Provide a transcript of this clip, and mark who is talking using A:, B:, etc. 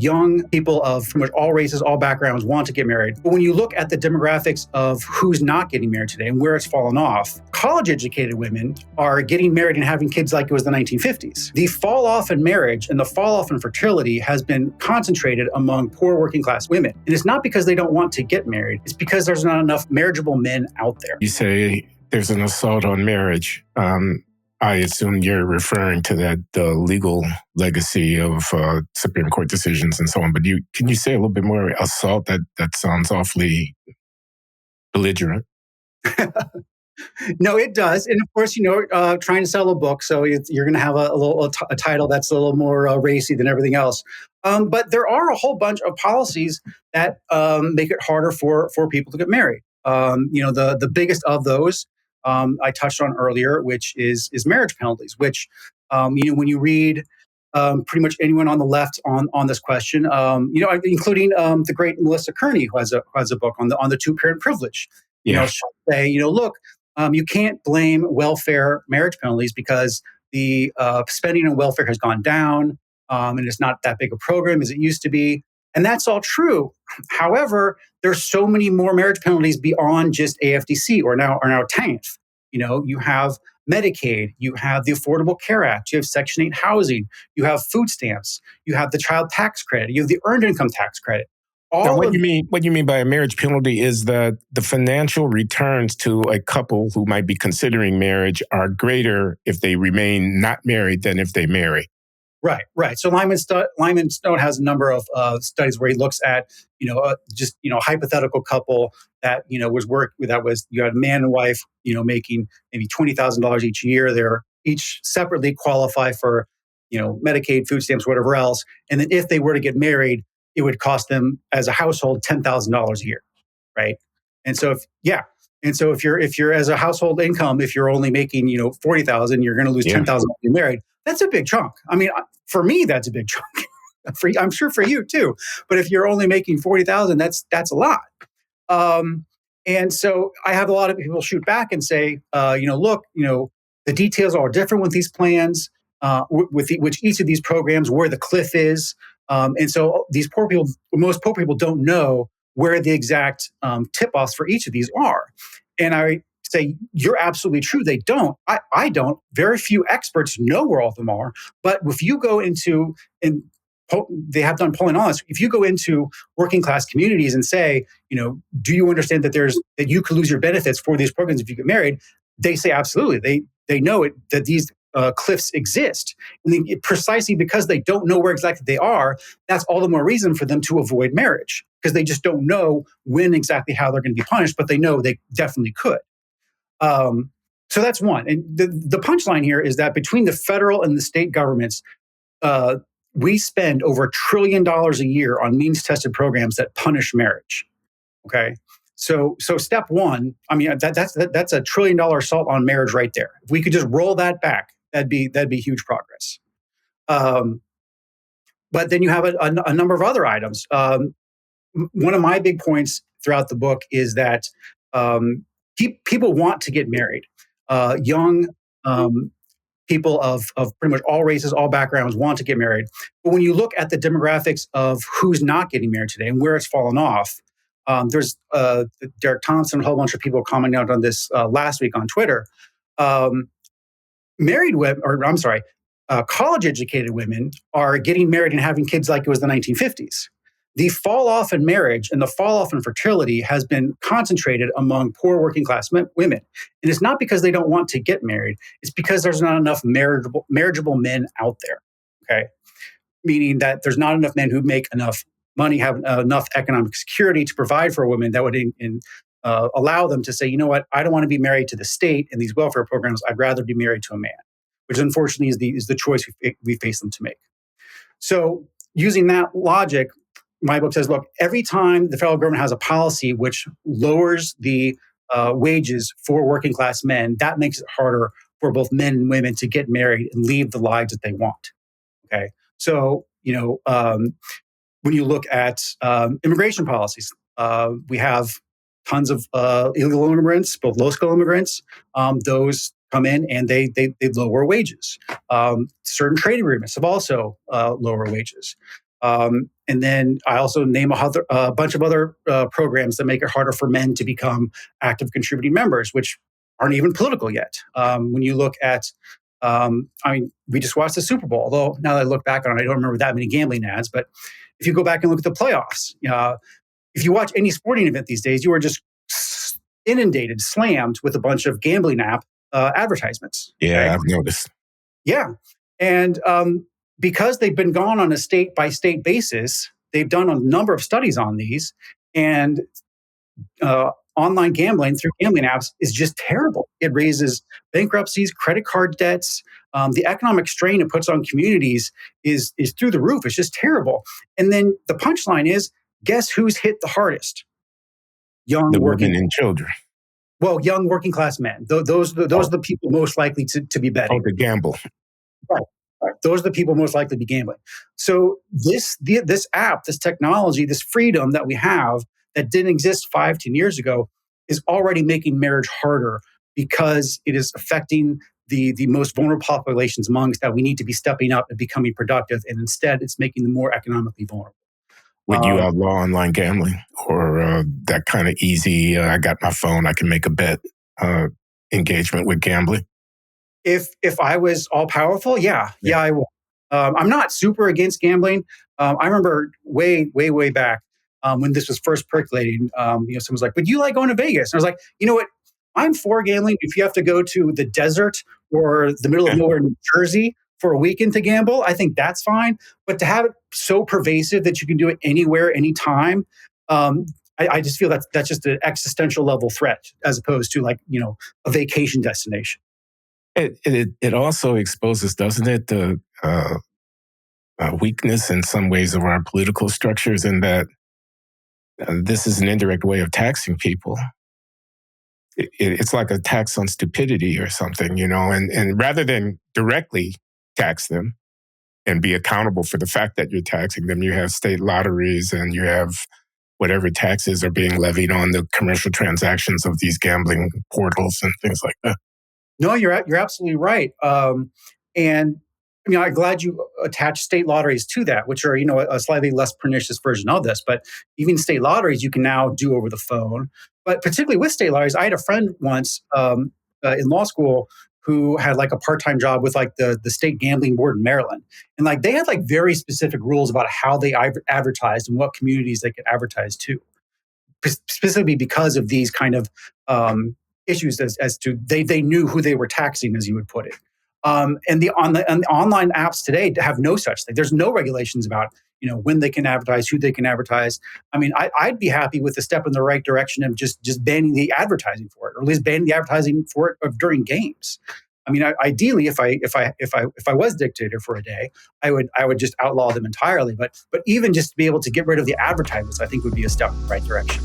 A: young people of pretty much all races, all backgrounds want to get married. But when you look at the demographics of who's not getting married today and where it's fallen off, college-educated women are getting married and having kids like it was the 1950s. The fall off in marriage and the fall off in fertility has been concentrated among poor working class women. And it's not because they don't want to get married. It's because there's not enough marriageable men out there.
B: You say there's an assault on marriage. I assume you're referring to the legal legacy of Supreme Court decisions and so on. But can you say a little bit more? Assault, that sounds awfully belligerent.
A: No, it does. And of course, trying to sell a book, so you're going to have a title that's a little more racy than everything else. But there are a whole bunch of policies that make it harder for people to get married. The biggest of those I touched on earlier, which is marriage penalties, which, when you read pretty much anyone on the left on this question, including the great Melissa Kearney, who has a book on the two-parent privilege.
B: Yeah.
A: She'll say, look, you can't blame welfare marriage penalties because the spending on welfare has gone down, and it's not that big a program as it used to be. And that's all true. However, there's so many more marriage penalties beyond just AFDC or now TANF. You have Medicaid, you have the Affordable Care Act, you have Section 8 housing, you have food stamps, you have the child tax credit, you have the earned income tax credit.
B: What you mean by a marriage penalty is that the financial returns to a couple who might be considering marriage are greater if they remain not married than if they marry.
A: Right. So Lyman Stone has a number of studies where he looks at, hypothetical couple that, you had a man and wife, making maybe $20,000 each year. They're each separately qualify for, Medicaid, food stamps, whatever else. And then if they were to get married, it would cost them as a household $10,000 a year. Right. And so if you're as a household income, if you're only making, $40,000, you're going to lose $10,000 if you're married. That's a big chunk. I mean, for me, that's a big chunk. I'm sure for you too. But if you're only making $40,000, that's a lot. And so I have a lot of people shoot back and say, look, the details are different with these plans, which each of these programs, where the cliff is. And so most poor people don't know where the exact tip-offs for each of these are. And I say, you're absolutely true. They don't. I don't. Very few experts know where all of them are. But if you go into, and they have done polling on this, if you go into working class communities and say, do you understand that you could lose your benefits for these programs if you get married? They say absolutely. They know it, that these cliffs exist. And precisely because they don't know where exactly they are, that's all the more reason for them to avoid marriage, because they just don't know when exactly how they're going to be punished, but they know they definitely could. So that's one. And the punchline here is that between the federal and the state governments, we spend over $1 trillion a year on means-tested programs that punish marriage. Okay, so step one, I mean, that's a $1 trillion assault on marriage right there. If we could just roll that back, that'd be huge progress. But then you have a number of other items. One of my big points throughout the book is that people want to get married. Young people of pretty much all races, all backgrounds want to get married. But when you look at the demographics of who's not getting married today and where it's fallen off, there's Derek Thompson, a whole bunch of people commenting out on this last week on Twitter. College-educated women are getting married and having kids like it was the 1950s. The fall off in marriage and the fall off in fertility has been concentrated among poor working class women. And it's not because they don't want to get married. It's because there's not enough marriageable men out there. Okay. Meaning that there's not enough men who make enough money, have enough economic security to provide for a woman that would allow them to say, you know what, I don't want to be married to the state and these welfare programs. I'd rather be married to a man, which unfortunately is the choice we face them to make. So using that logic, my book says, look, every time the federal government has a policy which lowers the wages for working class men, that makes it harder for both men and women to get married and lead the lives that they want. Okay. So, when you look at immigration policies, we have tons of illegal immigrants, both low-skill immigrants. Those come in and they lower wages. Certain trade agreements have also lower wages. And And then I also name a bunch of other programs that make it harder for men to become active contributing members, which aren't even political yet. When you look at, I mean, we just watched the Super Bowl, although now that I look back on it, I don't remember that many gambling ads. But if you go back and look at the playoffs, if you watch any sporting event these days, you are just inundated, slammed with a bunch of gambling app advertisements.
B: Yeah,
A: Okay?
B: I've noticed.
A: Yeah. And because they've been gone on a state by state basis, they've done a number of studies on these. And online gambling through gambling apps is just terrible. It raises bankruptcies, credit card debts. The economic strain it puts on communities is through the roof. It's just terrible. And then the punchline is, guess who's hit the hardest? Young
B: The
A: working,
B: women and children.
A: well, young working class men. Those are the people most likely to be betting.
B: To gamble.
A: Right. Right. Those are the people most likely to be gambling. So this app, this technology, this freedom that we have that didn't exist 5-10 years ago is already making marriage harder because it is affecting the most vulnerable populations amongst that we need to be stepping up and becoming productive. And instead, it's making them more economically vulnerable.
B: Would you outlaw online gambling or that kind of easy, I got my phone, I can make a bet engagement with gambling?
A: If I was all powerful, yeah, I will. I'm not super against gambling. I remember way back when this was first percolating. Someone's like, "But you like going to Vegas?" And I was like, "You know what? I'm for gambling. If you have to go to the desert or the middle of nowhere, New Jersey, for a weekend to gamble, I think that's fine. But to have it so pervasive that you can do it anywhere, anytime." I just feel that's just an existential level threat as opposed to a vacation destination.
B: It also exposes, doesn't it, the weakness in some ways of our political structures, in that this is an indirect way of taxing people. It's like a tax on stupidity or something, and rather than directly tax them and be accountable for the fact that you're taxing them, you have state lotteries and you have whatever taxes are being levied on the commercial transactions of these gambling portals and things like that.
A: No, you're absolutely right. And I'm glad you attach state lotteries to that, which are a slightly less pernicious version of this. But even state lotteries, you can now do over the phone. But particularly with state lotteries, I had a friend once in law school who had like a part-time job with like the state gambling board in Maryland, and like they had like very specific rules about how they advertised and what communities they could advertise to, specifically because of these kind of issues as to they knew who they were taxing, as you would put it. And the online apps today have no such thing. There's no regulations about when they can advertise, who they can advertise. I mean, I'd be happy with a step in the right direction of just banning the advertising for it, or at least banning the advertising for it during games. I mean, ideally, if I was dictator for a day, I would just outlaw them entirely. But even just to be able to get rid of the advertisements, I think would be a step in the right direction.